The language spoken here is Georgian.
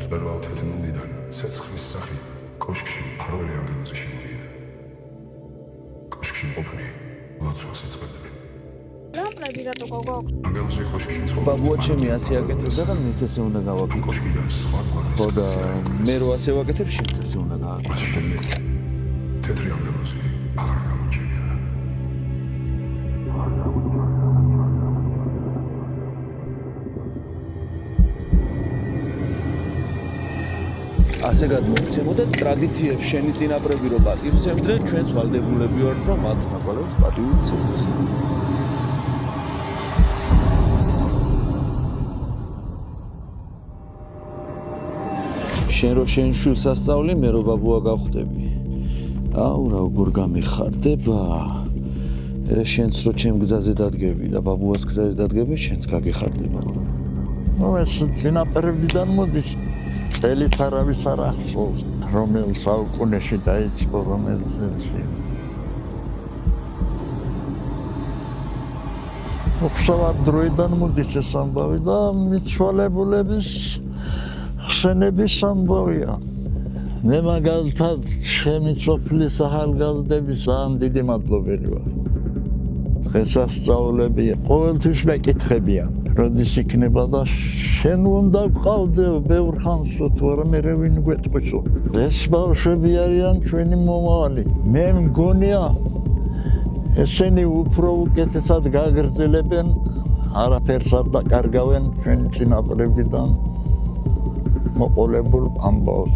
მწვერვალ თეთრმუნდიდან ცეცხლის სახით კოშკში არველი ანგელოზი შემოდიოდა. კოშკში მყოფნი ლოცვას ეწყებდნენ. ანგელოზი კოშკში ცხოვრობდა. ბაბუა ჩემი ასე აკეთებდა და მეც ესე უნდა გავაკეთო. კოშკიდან სხვა გვარის ხო და მე რო ასე ვაკეთებ, შენც ესე უნდა გააკეთო. თეთრი ანგელოზი აღარ გამოჩენილა. ასე გადმოიცემო და ტრადიციებს შენი წინაპრები რო პატივს სცემდნენ, ჩვენც ვალდებულები ვართ, რომ მათ ნაკვალევს პატივი ვცემს. შენ რო შენ შვილს ასწავლი, მე რო ბაბუა გავხდები. აუ რა როგორ გამიხარდება. ერე შენც რო ჩემ გზაზე დადგები და ბაბუას გზაზე დადგები, შენც გაგიხარდება. ეს წინაპრებიდან მოდის. წელით არავის არ ახსოვს, რომელ საუკუნეში დაიწყო, რომელ წელში. უხსოვარ დროიდან მოდის ეს ამბავი და მიცვალებულების ხსენების ამბავია. მე მაგალითად ჩემი სოფლის ახალგაზრდების ძალიან დიდი მადლობელი ვარ. დღესასწაულები ყოველთვის მეკითხებიან. როდის იქნება და შენ უნდა გყავდე ბევრ ხანსო თუ არა მე ვინ გვეტყვისო. ეს ბავშვები არიან ჩვენი მომავალი. მე მგონია ესენი უფრო უკეთესად გაგრძელებენ, არაფერს არ დაკარგავენ ჩვენი წინაპრებიდან მოყოლებულ ამბავს.